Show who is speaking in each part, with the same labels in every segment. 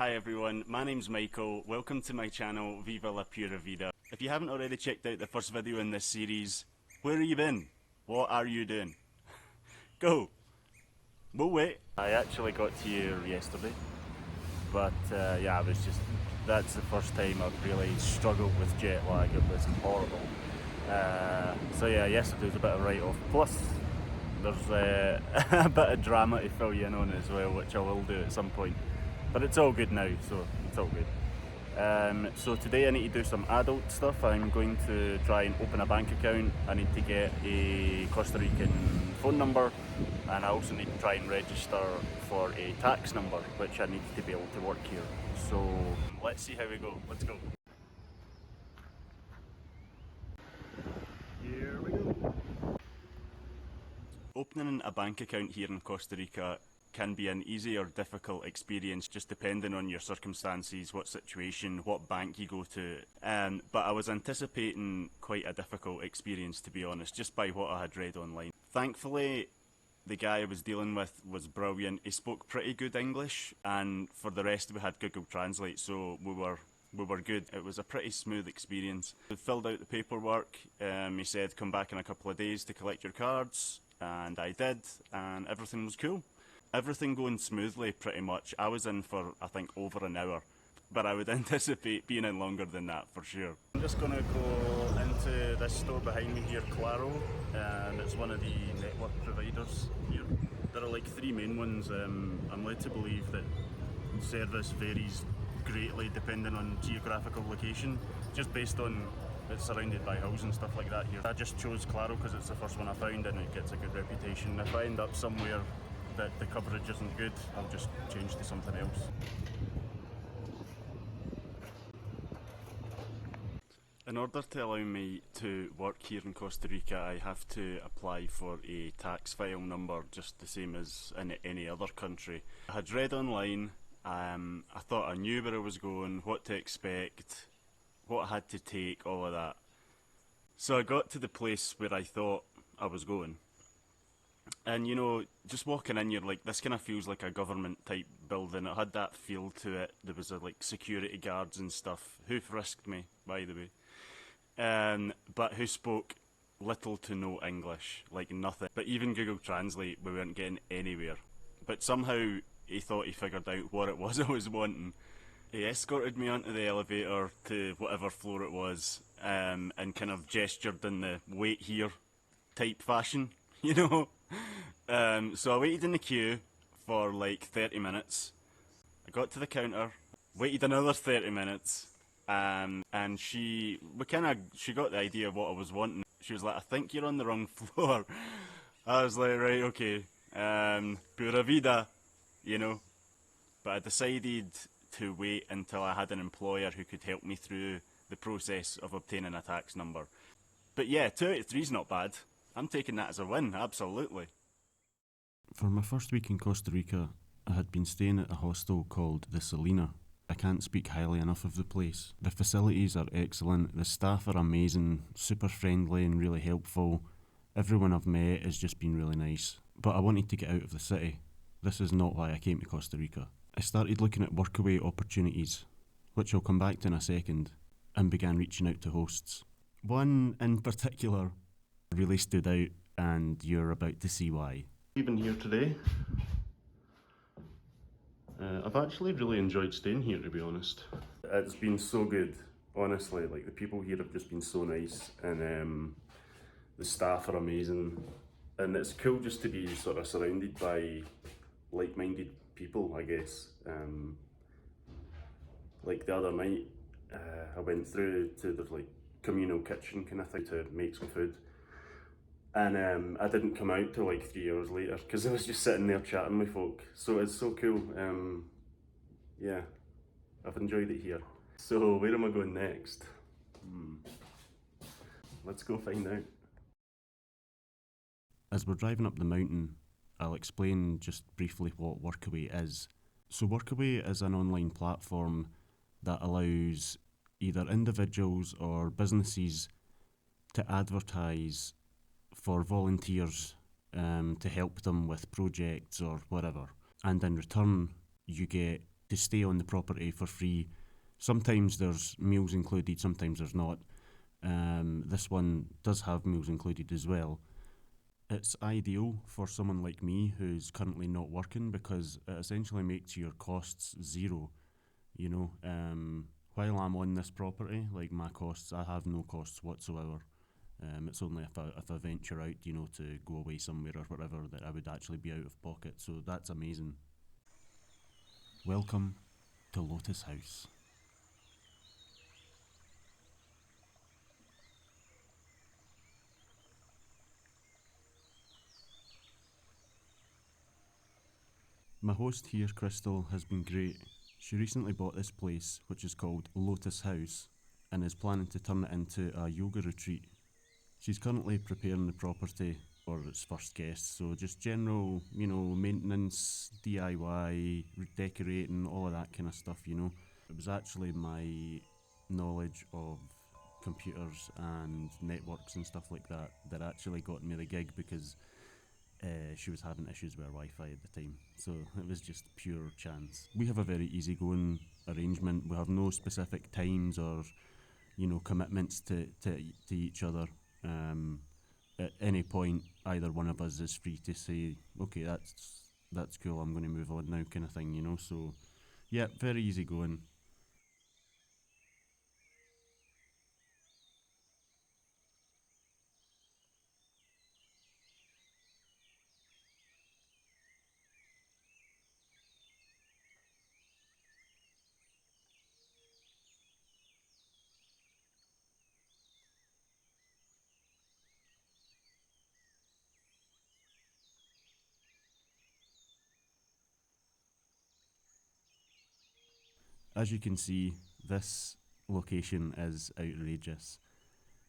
Speaker 1: Hi everyone, my name's Michael. Welcome to my channel, VivaLaPuraVida. If you haven't already checked out the first video in this series, where have you been? What are you doing? Go! We'll wait. I actually got here yesterday, but yeah, that's the first time I've really struggled with jet lag. It was horrible. So yeah, yesterday was a bit of write-off. Plus, there's a bit of drama to fill you in on as well, which I will do at some point. But it's all good now, so it's all good. So today I need to do some adult stuff. I'm going to try and open a bank account. I need to get a Costa Rican phone number, and I also need to try and register for a tax number, which I need to be able to work here. So let's see how we go. Let's go. Here we go. Opening a bank account here in Costa Rica can be an easy or difficult experience, just depending on your circumstances, what situation, what bank you go to. But I was anticipating quite a difficult experience, to be honest, just by what I had read online. Thankfully, the guy I was dealing with was brilliant. He spoke pretty good English, and for the rest we had Google Translate, so we were good. It was a pretty smooth experience. We filled out the paperwork. He said come back in a couple of days to collect your cards, and I did, and everything was cool. Everything going smoothly pretty much. I was in for I think over an hour, but I would anticipate being in longer than that for sure. I'm just going to go into this store behind me here, Claro, and it's one of the network providers here. There are like three main ones. I'm led to believe that service varies greatly depending on geographical location, just based on it's surrounded by hills and stuff like that here. I just chose Claro because it's the first one I found and it gets a good reputation. If I end up somewhere that the coverage isn't good, I'll just change to something else. In order to allow me to work here in Costa Rica, I have to apply for a tax file number, just the same as in any other country. I had read online, I thought I knew where I was going, what to expect, what I had to take, all of that. So I got to the place where I thought I was going. And you know, just walking in, you're like, this kind of feels like a government type building. It had that feel to it. There was like security guards and stuff who frisked me, by the way, but who spoke little to no English, like nothing. But even Google Translate, we weren't getting anywhere. But somehow he thought he figured out what it was I was wanting. He escorted me onto the elevator to whatever floor it was, and kind of gestured in the wait here type fashion, you know. So I waited in the queue for like 30 minutes. I got to the counter, waited another 30 minutes, and she got the idea of what I was wanting. She was like, I think you're on the wrong floor. I was like, right, okay, pura vida, you know. But I decided to wait until I had an employer who could help me through the process of obtaining a tax number. But yeah, 2 out of 3 is not bad. I'm taking that as a win, absolutely.
Speaker 2: For my first week in Costa Rica, I had been staying at a hostel called the Selena. I can't speak highly enough of the place. The facilities are excellent, the staff are amazing, super friendly and really helpful. Everyone I've met has just been really nice. But I wanted to get out of the city. This is not why I came to Costa Rica. I started looking at workaway opportunities, which I'll come back to in a second, and began reaching out to hosts. One in particular really stood out, and you're about to see why.
Speaker 1: Even here today, I've actually really enjoyed staying here, to be honest. It's been so good, honestly. Like, the people here have just been so nice, and the staff are amazing, and it's cool just to be sort of surrounded by like-minded people, I guess. Like the other night, I went through to the like communal kitchen kind of thing to make some food. And I didn't come out till like 3 hours later because I was just sitting there chatting with folk. So it's so cool. Yeah, I've enjoyed it here. So where am I going next? Let's go find out.
Speaker 2: As we're driving up the mountain, I'll explain just briefly what Workaway is. So Workaway is an online platform that allows either individuals or businesses to advertise for volunteers to help them with projects or whatever. And in return, you get to stay on the property for free. Sometimes there's meals included, sometimes there's not. This one does have meals included as well. It's ideal for someone like me who's currently not working because it essentially makes your costs zero. You know, while I'm on this property, like my costs, I have no costs whatsoever. It's only if I venture out, you know, to go away somewhere or whatever, that I would actually be out of pocket. So that's amazing. Welcome to Lotus House. My host here, Crystal, has been great. She recently bought this place, which is called Lotus House, and is planning to turn it into a yoga retreat. She's currently preparing the property for its first guests, so just general, you know, maintenance, DIY, decorating, all of that kind of stuff, you know. It was actually my knowledge of computers and networks and stuff like that that actually got me the gig because she was having issues with her Wi-Fi at the time, so it was just pure chance. We have a very easygoing arrangement. We have no specific times or, you know, commitments to each other. At any point, either one of us is free to say, okay, that's cool, I'm going to move on now, kind of thing, you know. So, yeah, very easygoing. As you can see, this location is outrageous.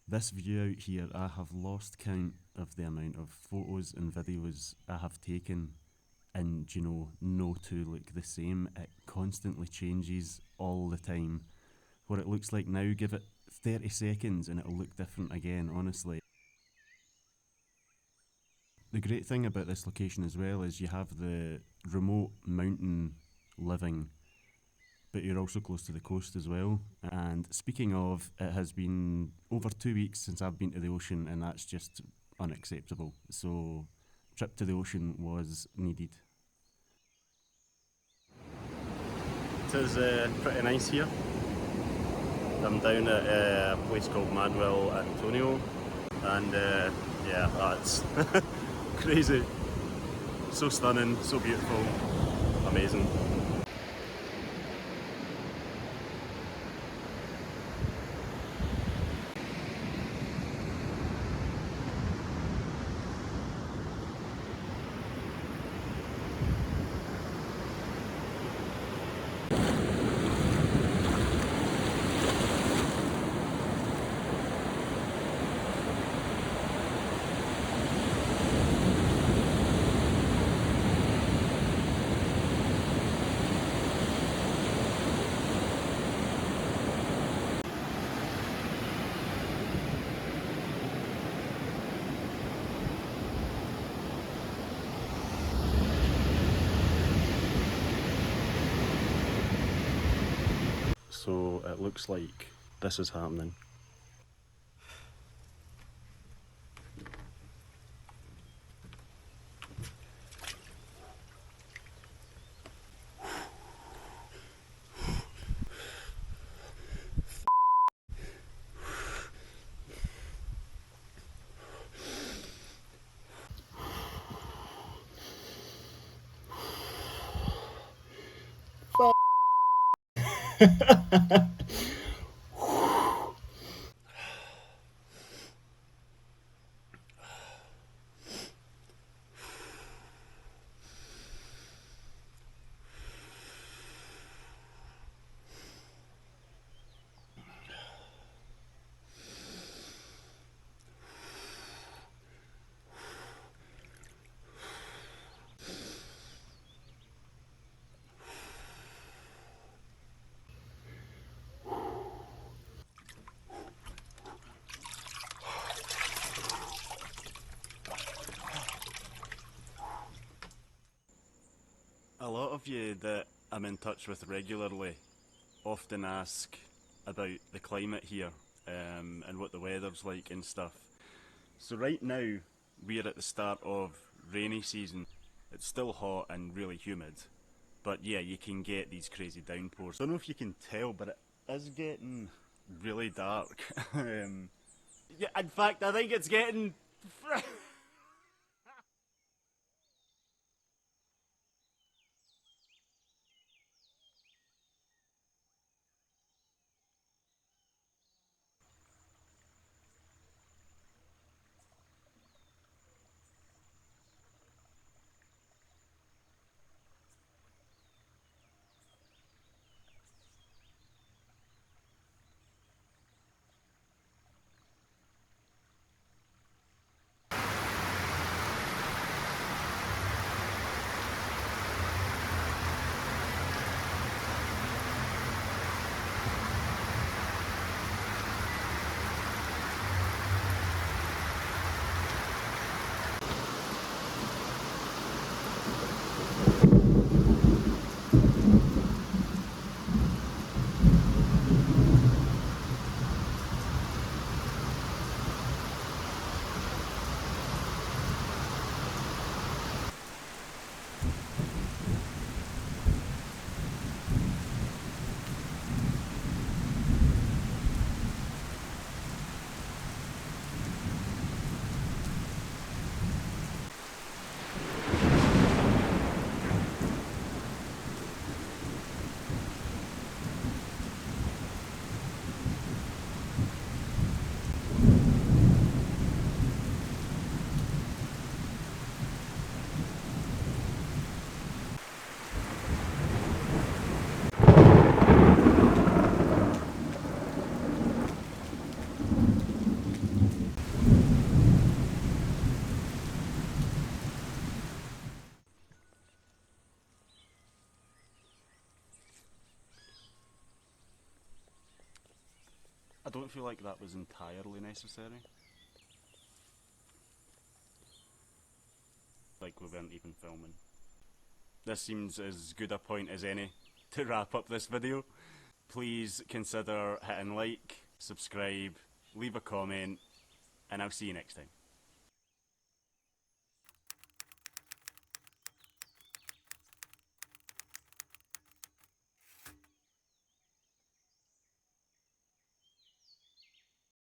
Speaker 2: This view out here, I have lost count of the amount of photos and videos I have taken, and you know, no two look the same. It constantly changes all the time. What it looks like now, give it 30 seconds and it'll look different again, honestly. The great thing about this location as well is you have the remote mountain living, but you're also close to the coast as well. And speaking of, it has been over 2 weeks since I've been to the ocean, and that's just unacceptable. So, trip to the ocean was needed.
Speaker 1: It is pretty nice here. I'm down at a place called Manuel Antonio, and yeah, that's crazy. So stunning, so beautiful, amazing. So it looks like this is happening. A lot of you that I'm in touch with regularly often ask about the climate here, and what the weather's like and stuff. So right now we're at the start of rainy season. It's still hot and really humid, but yeah, you can get these crazy downpours. I don't know if you can tell, but it is getting really dark. Yeah, in fact, I think it's getting I don't feel like that was entirely necessary. Like we weren't even filming. This seems as good a point as any to wrap up this video. Please consider hitting like, subscribe, leave a comment, and I'll see you next time.